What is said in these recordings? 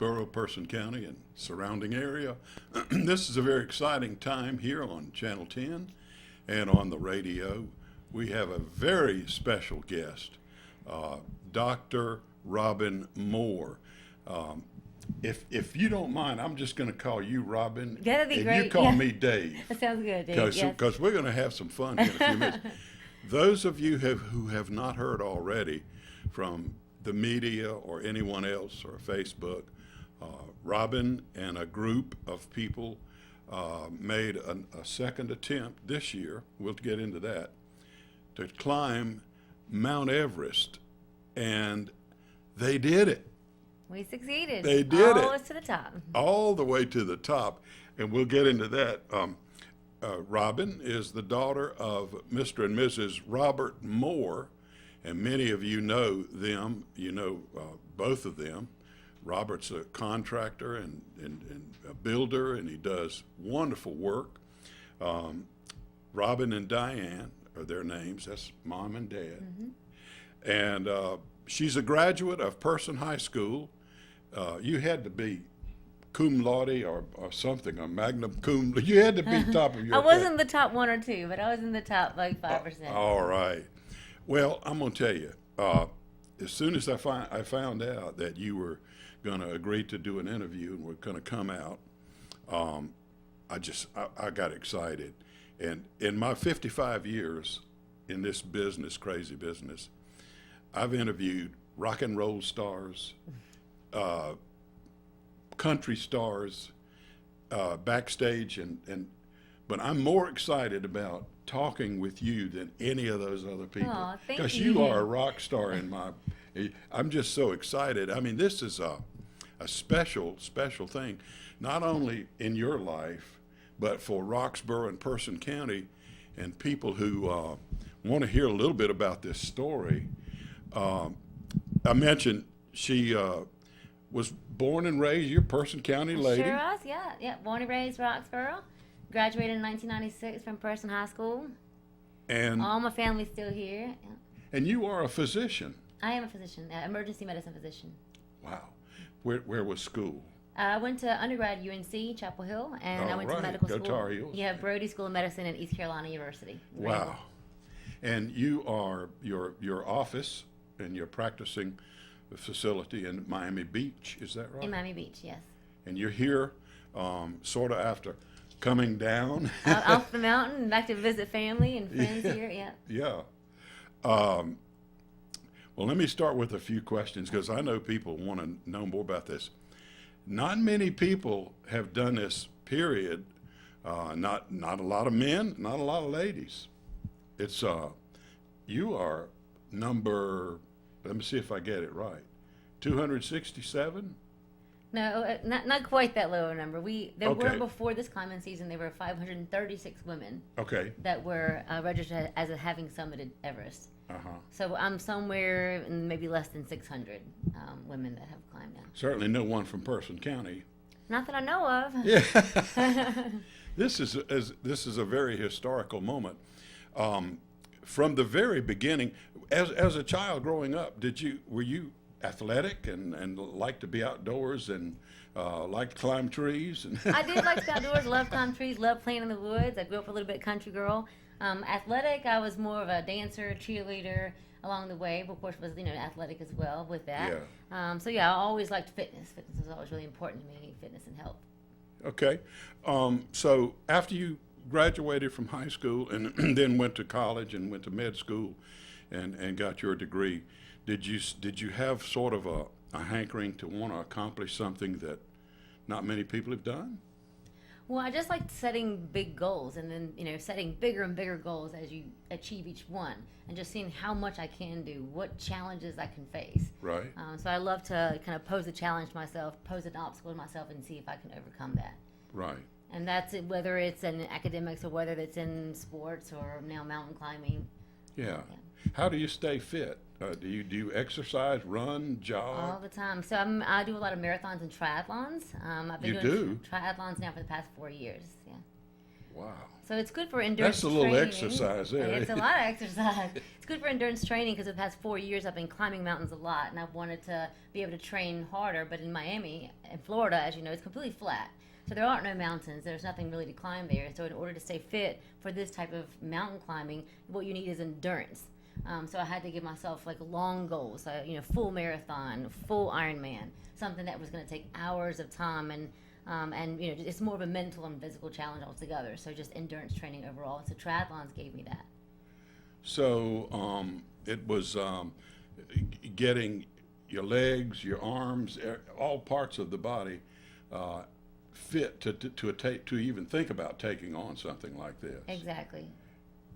Roxborough, Person County, and surrounding area. This is a very exciting time here on Channel 10 and on the radio. We have a very special guest, Dr. Robin Moore. If you don't mind, I'm just going to call you Robin. That'd be and great. you call Yeah. me Dave. That sounds good, Dave. Yes. Because we're going to have some fun here in a few minutes. Those of you who have not heard already from the media or anyone else or Facebook, Robin and a group of people made a second attempt this year, we'll get into that, to climb Mount Everest. And they did it. We succeeded. They did it. Almost to the top. All the way to the top. And we'll get into that. Robin is the daughter of Mr. and Mrs. Robert Moore, and many of you know them. You know both of them. Robert's a contractor and a builder, and he does wonderful work. Robin and Diane are their names. That's mom and dad. Mm-hmm. And she's a graduate of Person High School. You had to be cum laude or something, a magna cum. You had to be top of your I wasn't the top one or two, but I was in the top like 5%. All right. Well, I'm going to tell you, as soon as I found out that you were going to agree to do an interview and were going to come out, I got excited. And in my 55 years in this business, crazy business, I've interviewed rock and roll stars, country stars, backstage, but I'm more excited about talking with you than any of those other people. Aw, thank because you. you are a rock star in my. I'm just so excited. I mean, this is a special thing, not only in your life, but for Roxborough and Person County, and people who want to hear a little bit about this story. I mentioned she was born and raised. You're a Person County lady. Sure was, yeah. Born and raised Roxborough. Graduated in 1996 from Person High School. And all my family's still here. Yeah. And you are a physician. I am a physician, emergency medicine physician. Wow. Where was school? I went to undergrad at UNC, Chapel Hill, and I went to medical Go school. Tar Heels. Yeah, Brody School of Medicine at East Carolina University. Wow. And you are your office and your practicing facility in Miami Beach, is that right? In Miami Beach, yes. And you're here sort of after coming down. Off the mountain, back to visit family and friends here, yeah. Yeah. Well, let me start with a few questions because I know people want to know more about this. Not many people have done this, period. Not a lot of men, not a lot of ladies. It's you are number, let me see if I get it right, 267? No, not quite that low a number. There were Okay. before this climbing season. There were 536 women Okay. that were registered as having summited Everest. Uh-huh. So I'm somewhere in maybe less than 600 women that have climbed now. Certainly no one from Person County. Not that I know of. Yeah. This is a very historical moment. From the very beginning, as a child growing up, were you athletic and liked to be outdoors and liked to climb trees? I did like to be outdoors, loved climb trees, loved playing in the woods. I grew up a little bit country girl. Athletic, I was more of a dancer, cheerleader along the way, but of course was athletic as well with that. Yeah. So I always liked fitness. Fitness was always really important to me, fitness and health. Okay. So after you graduated from high school and then went to college and went to med school and got your degree, did you have sort of a hankering to want to accomplish something that not many people have done? Well, I just like setting big goals and then, setting bigger and bigger goals as you achieve each one and just seeing how much I can do, what challenges I can face. Right. So I love to kind of pose a challenge to myself, pose an obstacle to myself and see if I can overcome that. Right. And that's it, whether it's in academics or whether it's in sports or now mountain climbing. Yeah. How do you stay fit? Do you exercise, run, jog? All the time. So I do a lot of marathons and triathlons. I've been You doing do? triathlons now for the past 4 years. Yeah. Wow. So it's good for endurance That's a little training. exercise there. It's a lot of exercise. It's good for endurance training because the past 4 years I've been climbing mountains a lot, and I've wanted to be able to train harder. But in Miami, in Florida, as you know, it's completely flat. So there aren't no mountains. There's nothing really to climb there. So in order to stay fit for this type of mountain climbing, what you need is endurance. So I had to give myself like long goals, full marathon, full Ironman, something that was going to take hours of time, and it's more of a mental and physical challenge altogether. So just endurance training overall. So triathlons gave me that. So it was getting your legs, your arms, all parts of the body fit to even think about taking on something like this. Exactly.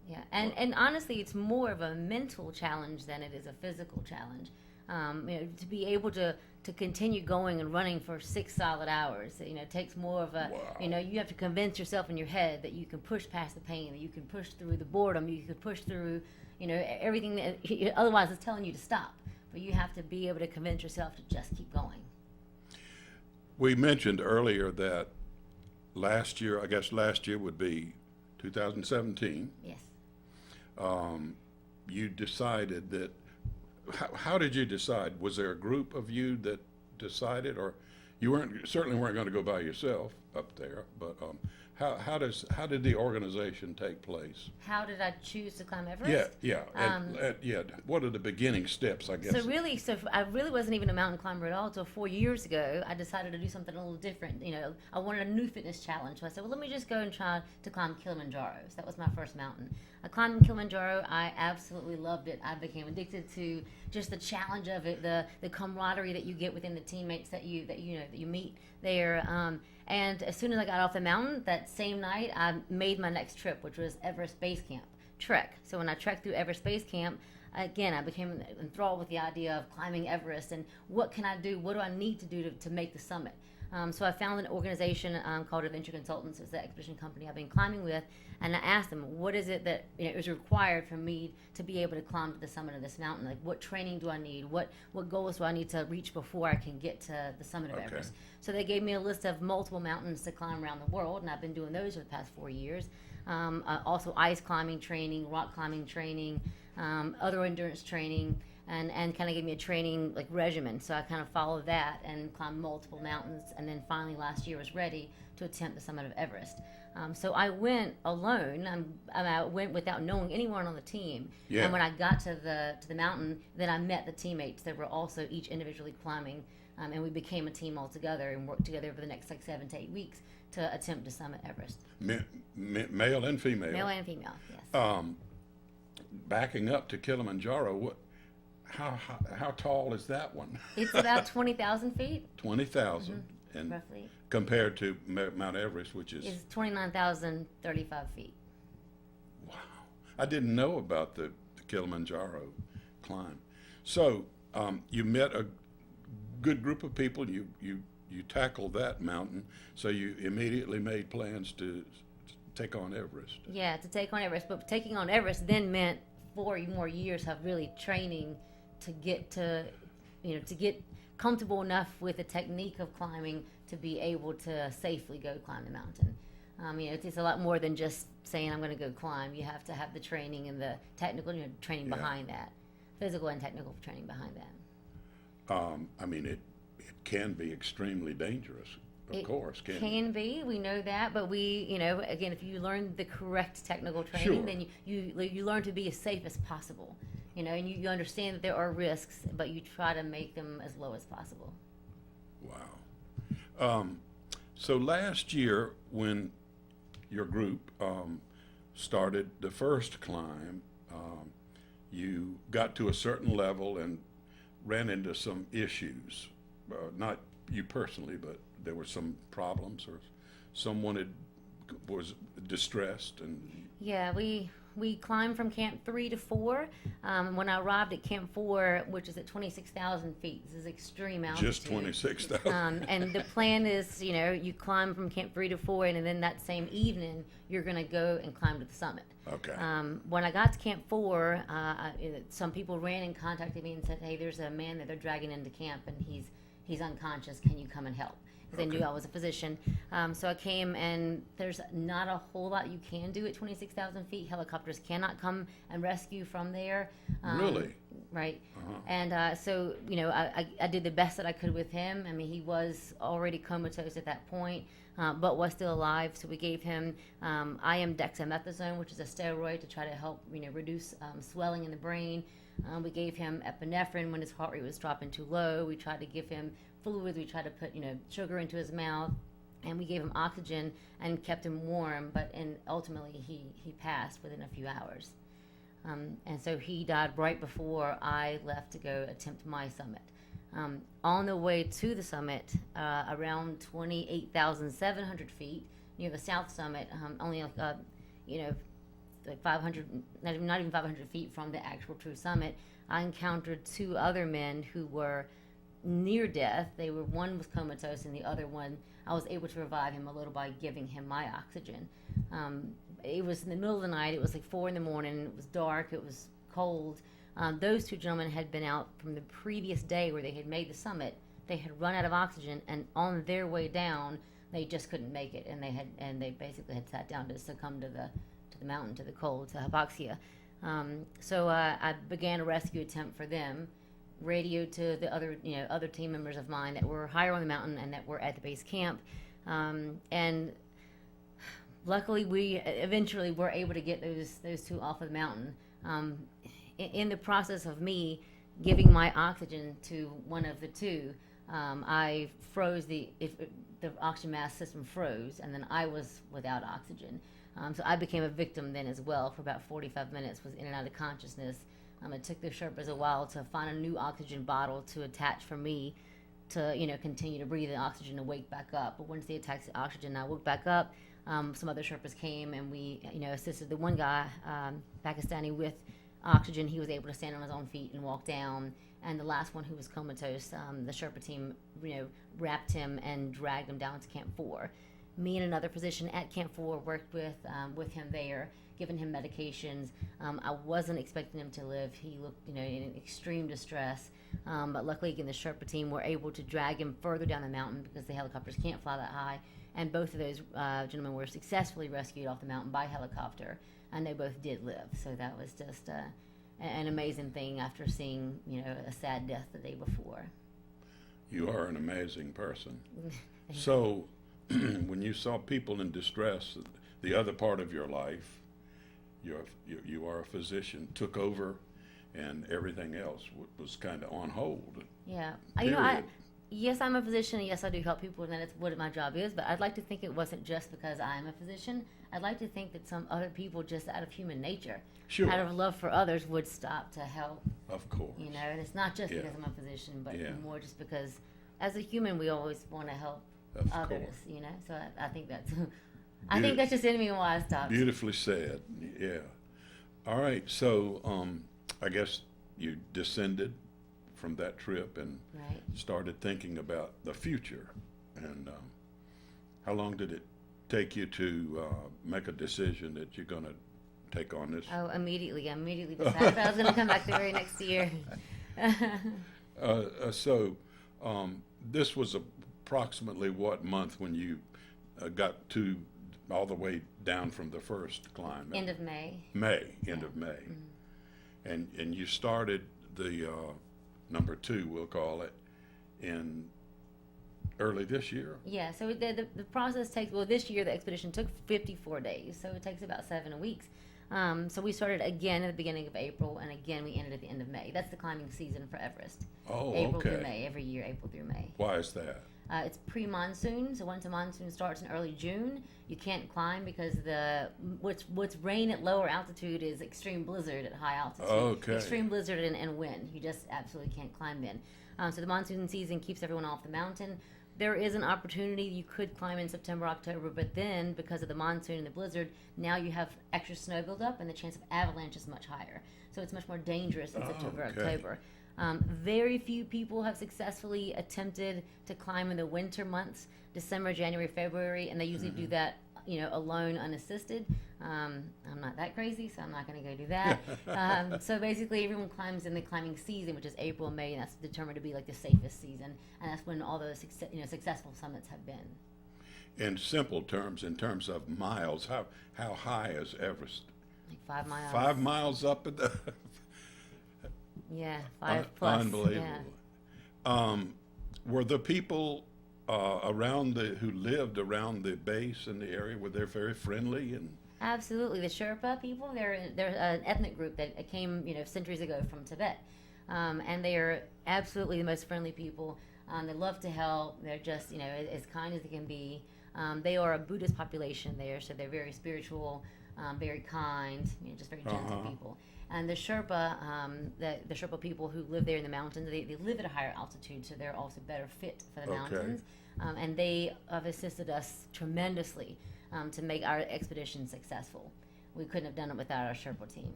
Yeah, and honestly, it's more of a mental challenge than it is a physical challenge. To be able to continue going and running for 6 solid hours, it takes more of a, Wow. You have to convince yourself in your head that you can push past the pain, that you can push through the boredom, you can push through, everything that otherwise it's telling you to stop. But you have to be able to convince yourself to just keep going. We mentioned earlier that last year would be 2017. Yes. You decided that. How did you decide? Was there a group of you that decided, or you certainly weren't going to go by yourself up there? But how did the organization take place? How did I choose to climb Everest? Yeah. What are the beginning steps? I guess. So I really wasn't even a mountain climber at all until 4 years ago. I decided to do something a little different. I wanted a new fitness challenge. So I said, well, let me just go and try to climb Kilimanjaro. So that was my first mountain. I climbed Kilimanjaro. I absolutely loved it. I became addicted to just the challenge of it, the camaraderie that you get within the teammates that you meet there. And as soon as I got off the mountain, that same night, I made my next trip, which was Everest Base Camp trek. So when I trekked through Everest Base Camp, again, I became enthralled with the idea of climbing Everest and what can I do? What do I need to do to make the summit? So I found an organization called Adventure Consultants. It's the expedition company I've been climbing with, and I asked them, what is it that is required for me to be able to climb to the summit of this mountain? Like, what training do I need? What goals do I need to reach before I can get to the summit of Everest? So they gave me a list of multiple mountains to climb around the world, and I've been doing those for the past 4 years. Also ice climbing training, rock climbing training, other endurance training, and kind of gave me a training like regimen. So I kind of followed that and climbed multiple mountains, and then finally last year was ready to attempt the summit of Everest. So I went alone. I went without knowing anyone on the team. Yeah. And when I got to the mountain, then I met the teammates that were also each individually climbing, and we became a team all together and worked together over the next 7 to 8 weeks to attempt to summit Everest. Male and female. Male and female, yes. Backing up to Kilimanjaro, how tall is that one? It's about 20,000 feet. 20,000, and Roughly. compared to Mount Everest, which is It's 29,035 feet. wow. I didn't know about the Kilimanjaro climb. So you met a good group of people. You tackled that mountain. So you immediately made plans to take on Everest. Yeah, to take on Everest. But taking on Everest then meant 4 more years of really training to get comfortable enough with the technique of climbing to be able to safely go climb the mountain. It's a lot more than just saying I'm going to go climb. You have to have the training and the technical training behind that, physical and technical training behind that. It can be extremely dangerous. Of course, can be. We know that, but again, if you learn the correct technical training, Sure. then you learn to be as safe as possible. And you understand that there are risks, but you try to make them as low as possible. Wow. So last year, when your group started the first climb, you got to a certain level and ran into some issues. Not you personally, but there were some problems, or someone was distressed, and Yeah, we climbed from Camp 3 to 4. When I arrived at Camp 4, which is at 26,000 feet, this is extreme altitude. just 26,000. And the plan is, you climb from Camp 3 to 4, and then that same evening, you're going to go and climb to the summit. Okay. When I got to Camp 4, some people ran and contacted me and said, hey, there's a man that they're dragging into camp, and he's unconscious. Can you come and help? Because they knew I was a physician. So I came, and there's not a whole lot you can do at 26,000 feet. Helicopters cannot come and rescue from there. Really? Right. And so, I did the best that I could with him. I mean, he was already comatose at that point, but was still alive. So we gave him dexamethasone, which is a steroid to try to help, reduce swelling in the brain. We gave him epinephrine when his heart rate was dropping too low. We tried to give him fluids. We tried to put, sugar into his mouth. And we gave him oxygen and kept him warm. And ultimately, he passed within a few hours. And so he died right before I left to go attempt my summit. On the way to the summit, around 28,700 feet, near the south summit, only like 500, not even 500 feet from the actual true summit, I encountered two other men who were near death. One was comatose, and the other one, I was able to revive him a little by giving him my oxygen. It was in the middle of the night. It was like 4 a.m. It was dark. It was cold. Those two gentlemen had been out from the previous day where they had made the summit. They had run out of oxygen, and on their way down, they just couldn't make it, and they basically had sat down to succumb to the mountain, to the cold, to hypoxia. So I began a rescue attempt for them. Radioed to the other team members of mine that were higher on the mountain and that were at the base camp, and luckily we eventually were able to get those two off of the mountain. In the process of me giving my oxygen to one of the two, I froze the oxygen mask system froze, and then I was without oxygen. So I became a victim then as well for about 45 minutes, was in and out of consciousness. It took the Sherpas a while to find a new oxygen bottle to attach for me to, continue to breathe the oxygen and wake back up. But once they attached the oxygen, I woke back up. Some other Sherpas came, and we, assisted the one guy, Pakistani, with oxygen. He was able to stand on his own feet and walk down. And the last one, who was comatose, the Sherpa team, wrapped him and dragged him down to Camp 4. Me and another physician at Camp 4 worked with him there, giving him medications. I wasn't expecting him to live. He looked, in extreme distress. But luckily, again, the Sherpa team were able to drag him further down the mountain because the helicopters can't fly that high. And both of those gentlemen were successfully rescued off the mountain by helicopter, and they both did live. So that was just an amazing thing after seeing, a sad death the day before. You are an amazing person. So, when you saw people in distress, the other part of your life, you are a physician, took over, and everything else was kind of on hold. Yeah. Period. Yes, I'm a physician, and yes, I do help people, and that's what my job is, but I'd like to think it wasn't just because I'm a physician. I'd like to think that some other people, just out of human nature, Sure. out of love for others, would stop to help. Of course. And it's not just because I'm a physician, but more just because as a human, we always want to help others, So I think that's... I think that's just in me and why I stopped. Beautifully said. Yeah. All right. So I guess you descended from that trip and started thinking about the future. And how long did it take you to make a decision that you're going to take on this? Oh, immediately. I immediately decided I was going to come back the very next year. So this was approximately what month when you got all the way down from the first climb? End of May. End of May. Mm-hmm. And you started the number 2, we'll call it, in early this year? Yeah, so the process takes, this year the expedition took 54 days, so it takes about 7 weeks. So we started again at the beginning of April, and again we ended at the end of May. That's the climbing season for Everest. Oh, April okay. through May, every year, April through May. Why is that? It's pre-monsoon, so once the monsoon starts in early June, you can't climb because what's rain at lower altitude is extreme blizzard at high altitude. Okay. Extreme blizzard and wind. You just absolutely can't climb then. So the monsoon season keeps everyone off the mountain. There is an opportunity you could climb in September, October, but then because of the monsoon and the blizzard, now you have extra snow buildup and the chance of avalanche is much higher. So it's much more dangerous in September, October. Very few people have successfully attempted to climb in the winter months, December, January, February, and they usually do that alone, unassisted. I'm not that crazy, so I'm not going to go do that. So basically, everyone climbs in the climbing season, which is April, May, and that's determined to be like the safest season, and that's when all those successful summits have been. In simple terms, in terms of miles, how high is Everest? Like 5 miles. 5 miles up at the. Yeah, 5 plus. Unbelievable. Yeah. Were the people who lived around the base in the area, were they very friendly and? Absolutely, the Sherpa people, they're an ethnic group that came centuries ago from Tibet, and they are absolutely the most friendly people. They love to help. They're just as kind as they can be. They are a Buddhist population there, so they're very spiritual, very kind, just very gentle people. And the Sherpa, the Sherpa people who live there in the mountains, they live at a higher altitude, so they're also better fit for the mountains. And they have assisted us tremendously to make our expedition successful. We couldn't have done it without our Sherpa team.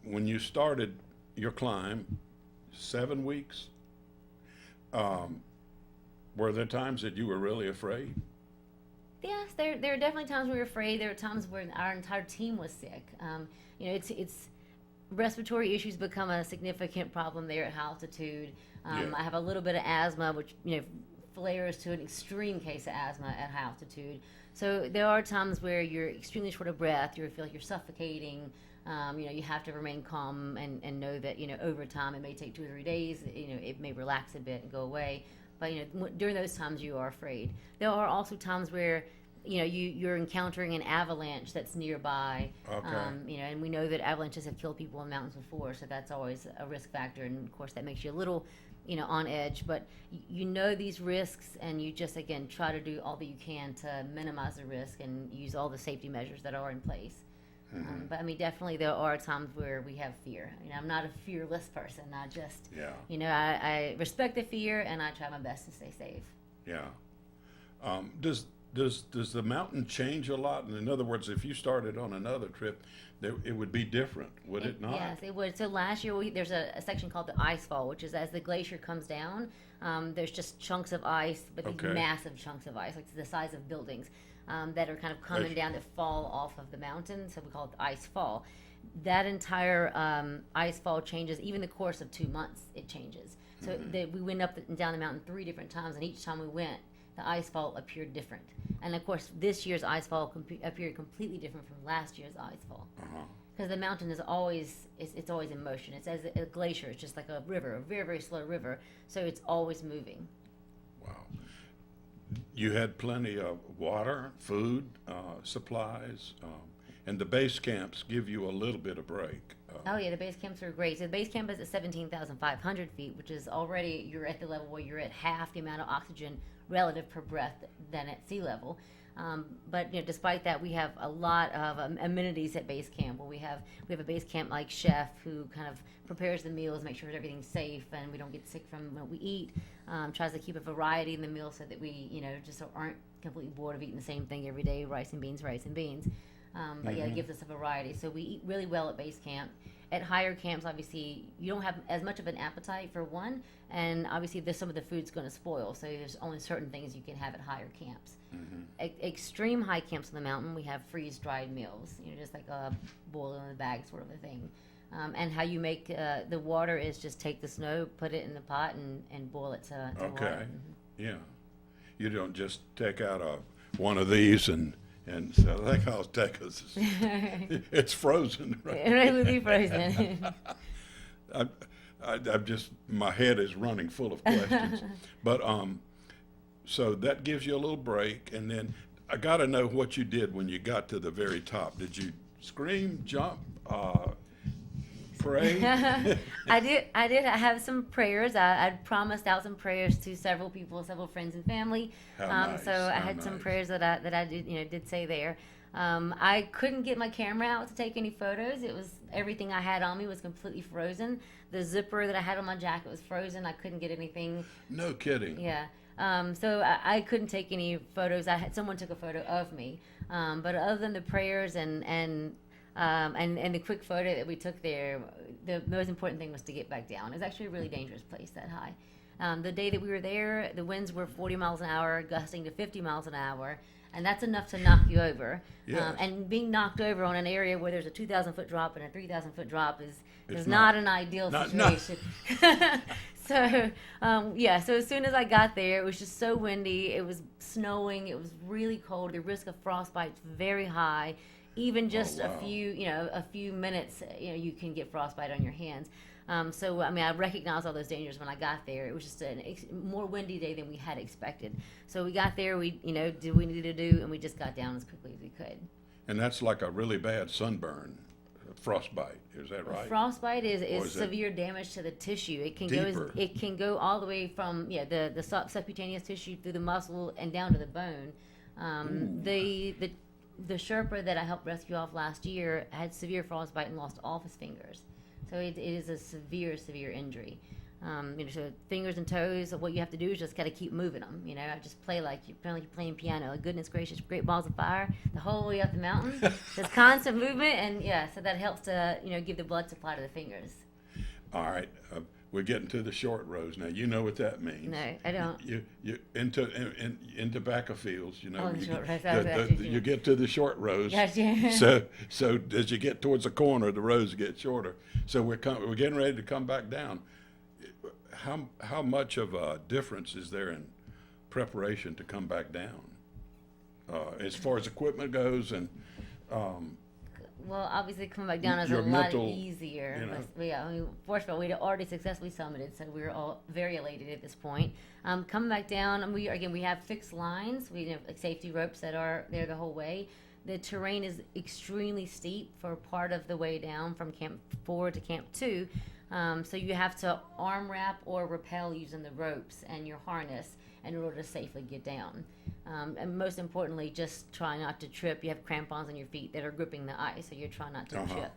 When you started your climb, 7 weeks, were there times that you were really afraid? Yes, there are definitely times we were afraid. There were times when our entire team was sick. It's respiratory issues become a significant problem there at high altitude. I have a little bit of asthma, which flares to an extreme case of asthma at high altitude. So there are times where you're extremely short of breath. You feel like you're suffocating. You have to remain calm and know that over time it may take 2 or 3 days. It may relax a bit and go away. But during those times you are afraid. There are also times where you're encountering an avalanche that's nearby. Okay. And we know that avalanches have killed people in mountains before, so that's always a risk factor. And of course that makes you a little on edge, but these risks, and you just again try to do all that you can to minimize the risk and use all the safety measures that are in place. But definitely there are times where we have fear. I'm not a fearless person. I just, I respect the fear and I try my best to stay safe. Yeah. Does the mountain change a lot? In other words, if you started on another trip, it would be different, would it not? Yes, it would. So last year there's a section called the Icefall, which is as the glacier comes down, there's just chunks of ice, but these massive chunks of ice, like the size of buildings. That are kind of coming down that fall off of the mountain, so we call it the ice fall. That entire ice fall changes, even the course of 2 months, it changes. So we went up and down the mountain 3 different times, and each time we went, the ice fall appeared different. And of course, this year's ice fall appeared completely different from last year's ice fall. Because the mountain is always, it's always in motion. It's as a glacier, it's just like a river, a very, very slow river, so it's always moving. Wow. You had plenty of water, food, supplies, and the base camps give you a little bit of break. Oh yeah, the base camps are great. So the base camp is at 17,500 feet, which is already, you're at the level where you're at half the amount of oxygen relative per breath than at sea level. But despite that, we have a lot of amenities at base camp. Where we have a base camp like chef who kind of prepares the meals, make sure everything's safe, and we don't get sick from what we eat. Tries to keep a variety in the meal so that we just aren't completely bored of eating the same thing every day, rice and beans. But it gives us a variety. So we eat really well at base camp. At higher camps, obviously, you don't have as much of an appetite for one, and obviously some of the food's going to spoil, so there's only certain things you can have at higher camps. Extreme high camps on the mountain, we have freeze-dried meals, just like a boil in a bag sort of a thing. And how you make the water is just take the snow, put it in the pot, and boil it to water. Yeah. You don't just take out one of these and so I think I'll take us. It's frozen, right? It would be frozen. I'm just, my head is running full of questions. But so that gives you a little break, and then I got to know what you did when you got to the very top. Did you scream, jump, pray? I did. I have some prayers. I'd promised out some prayers to several people, several friends and family. Nice, so I had some prayers that I did say there. I couldn't get my camera out to take any photos. It was everything I had on me was completely frozen. The zipper that I had on my jacket was frozen. I couldn't get anything. No kidding. Yeah. So I couldn't take any photos. Someone took a photo of me. But other than the prayers and the quick photo that we took there, the most important thing was to get back down. It was actually a really dangerous place that high. The day that we were there, the winds were 40 miles an hour, gusting to 50 miles an hour, and that's enough to knock you over. Yes. And being knocked over on an area where there's a 2,000-foot drop and a 3,000-foot drop is It's not not- an ideal not- situation. So, so as soon as I got there, it was just so windy. It was snowing. It was really cold. The risk of frostbite's very high. Even just wow. a few minutes, you can get frostbite on your hands. So, I mean, I recognized all those dangers when I got there. It was just a more windy day than we had expected. So we got there, we did what we needed to do, and we just got down as quickly as we could. And that's like a really bad sunburn, frostbite. Is that right? Frostbite Or is is it severe damage to the tissue. It can deeper? it can go all the way from the subcutaneous tissue through the muscle and down to the bone. The Sherpa that I helped rescue off last year had severe frostbite and lost all of his fingers. So it is a severe injury. So fingers and toes, what you have to do is just got to keep moving them. Just play like you're playing piano. Like, goodness gracious, great balls of fire the whole way up the mountain. Just constant movement, and so that helps to give the blood supply to the fingers. All right. We're getting to the short rows now. You know what that means. No, I don't. You in tobacco fields. Oh, the you, short rows. you get to the short rows. Gotcha. So as you get towards the corner, the rows get shorter. So we're getting ready to come back down. How much of a difference is there in preparation to come back down, as far as equipment goes, and Well, obviously coming back down is a your lot mental, easier. First of all, we'd already successfully summited, so we were all very elated at this point. Coming back down, and we have fixed lines. We have safety ropes that are there the whole way. The terrain is extremely steep for part of the way down from Camp 4 to Camp 2. So you have to arm wrap or rappel using the ropes and your harness in order to safely get down. And most importantly, just try not to trip. You have crampons on your feet that are gripping the ice, so you're trying not to trip.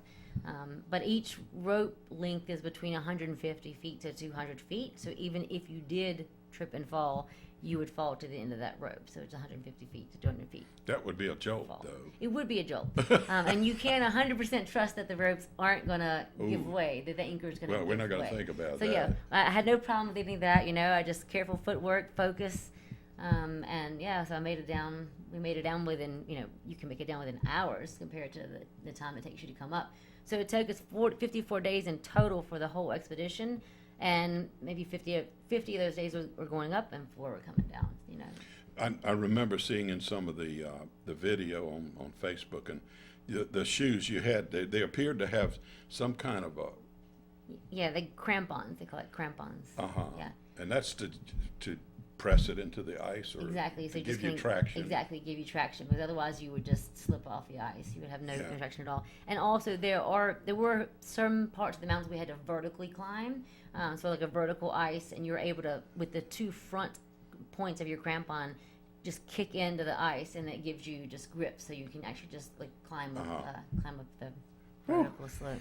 But each rope length is between 150 feet to 200 feet. So even if you did trip and fall, you would fall to the end of that rope. So it's 150 feet to 200 feet. that would be a jolt, Fall. though. It would be a jolt. And you can 100% trust that the ropes aren't going to give way, that the anchor is going to Well, give we're not going way. to think about So that. I had no problem with any of that. I just careful footwork, focus, so I made it down. We made it down within, you can make it down within hours compared to the time it takes you to come up. So it took us 54 days in total for the whole expedition, and maybe 50 of those days were going up and 4 were coming down. I remember seeing in some of the video on Facebook, and the shoes you had, they appeared to have some kind of a The crampons. They call it crampons. Yeah. And that's to press it into the ice, or Exactly. So to you give just you traction. Exactly, give you traction, because otherwise you would just slip off the ice. You would have no Yeah. traction at all. And also there were some parts of the mountains we had to vertically climb, so like a vertical ice, and you're able to, with the 2 front points of your crampon, just kick into the ice, and it gives you just grip, so you can actually just like climb up the vertical slope.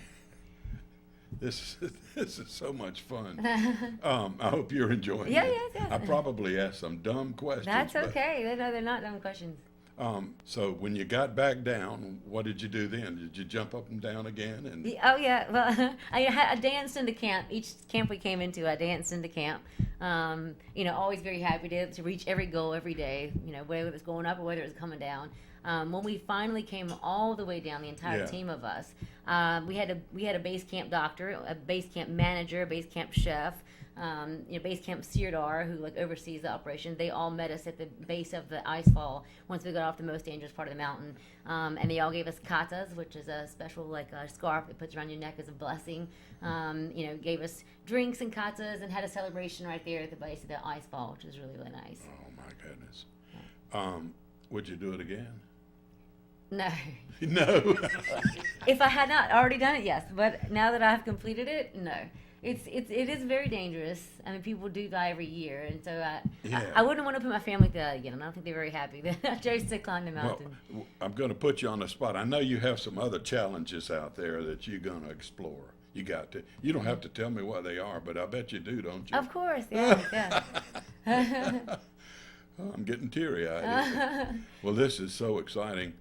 This is so much fun. I hope you're enjoying Yeah, it. yes. I probably asked some dumb questions. That's but, okay. They're not dumb questions. So when you got back down, what did you do then? Did you jump up and down again? And Oh yeah, well, I danced into camp. Each camp we came into, I danced into camp. Always very happy to reach every goal every day. Whether it's going up or whether it's coming down. When we finally came all the way down, the entire team of us, we had a base camp doctor, a base camp manager, a base camp chef, base camp Sirdar, who oversees the operation. They all met us at the base of the Icefall once we got off the most dangerous part of the mountain, and they all gave us katas, which is a special scarf that puts around your neck as a blessing. Gave us drinks and katas, and had a celebration right there at the base of the Icefall, which was really nice. oh my goodness, would you do it again? No. No. If I had not already done it, yes. But now that I've completed it, no. It is very dangerous. I mean, people do die every year, and so I wouldn't want to put my family through that again. And I don't think they're very happy that I chose to climb the mountain. Well, I'm going to put you on the spot. I know you have some other challenges out there that you're going to explore. You got to. You don't have to tell me what they are, but I bet you do, don't you? Of course, yeah. I'm getting teary-eyed. Well, this is so exciting.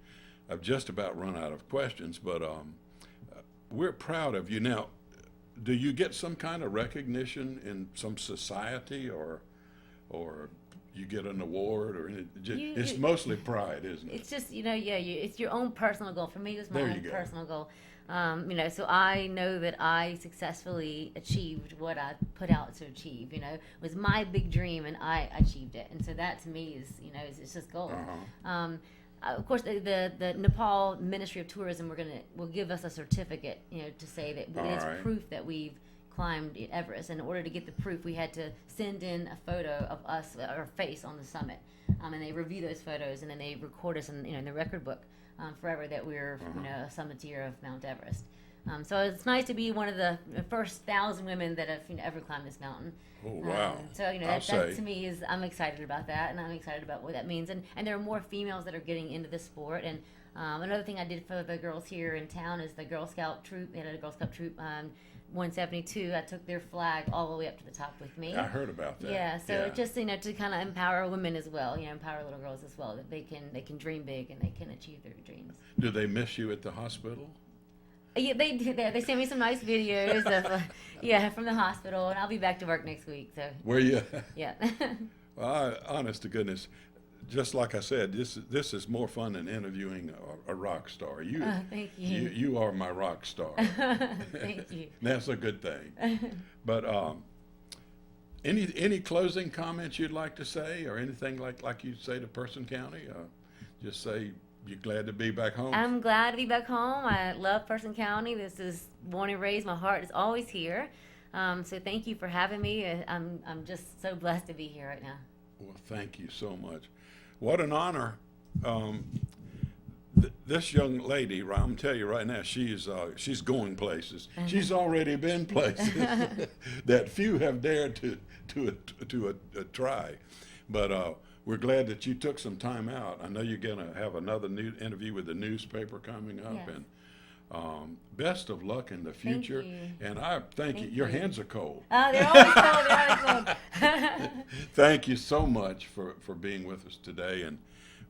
I've just about run out of questions, but we're proud of you. Now, do you get some kind of recognition in some society, or you get an award, or it's mostly pride, isn't it? It's just, it's your own personal goal. For me, it was my There own you go. personal goal. So I know that I successfully achieved what I put out to achieve. It was my big dream, and I achieved it. And so that to me is, it's just gold. Of course, the Nepal Ministry of Tourism will give us a certificate, to say that it's right. proof that we've climbed Everest. And in order to get the proof, we had to send in a photo of us, our face on the summit, and they review those photos, and then they record us in the record book forever that we're a summiteer of Mount Everest. So it's nice to be one of the first 1,000 women that have ever climbed this mountain. Oh, wow. So that to me is, I'm excited about that, and I'm excited about what that means. And there are more females that are getting into the sport. And another thing I did for the girls here in town is the Girl Scout troop. They had a Girl Scout troop. 172. I took their flag all the way up to the top with me. I heard about that. Yeah, so just to kind of empower women as well, empower little girls as well, that they can dream big and they can achieve their dreams. Do they miss you at the hospital? Yeah, they do. They sent me some nice videos of from the hospital, and I'll be back to work next week. So. Were you? Yeah. Well, honest to goodness, just like I said, this is more fun than interviewing a rock star. Thank you. You are my rock star. Thank you. That's a good thing. But any closing comments you'd like to say, or anything like you say to Person County? Just say you're glad to be back home. I'm glad to be back home. I love Person County. This is born and raised. My heart is always here. So thank you for having me. I'm just so blessed to be here right now. Well, thank you so much. What an honor. This young lady, I'm gonna tell you right now, she's going places. She's already been places that few have dared to try. But we're glad that you took some time out. I know you're gonna have another new interview with the newspaper coming up, Yes. and best of luck in the future. you. And I thank you. Your hands are cold. Oh, they're always cold. They're always cold. Thank you so much for being with us today, and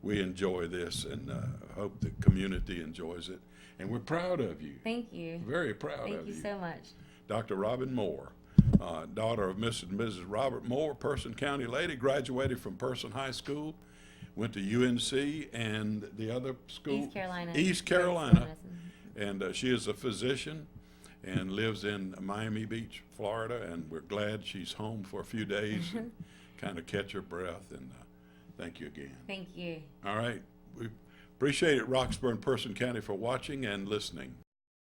we enjoy this, and hope the community enjoys it. And we're proud of you. Thank you. Very proud of you. Thank you so much. Dr. Robin Moore, daughter of Mr. and Mrs. Robert Moore, Person County lady, graduated from Person High School, went to UNC and the other school? East Carolina. East Carolina. And she is a physician and lives in Miami Beach, Florida, and we're glad she's home for a few days and kind of catch her breath, and thank you again. Thank you. All right. We appreciate it, Roxburgh and Person County, for watching and listening.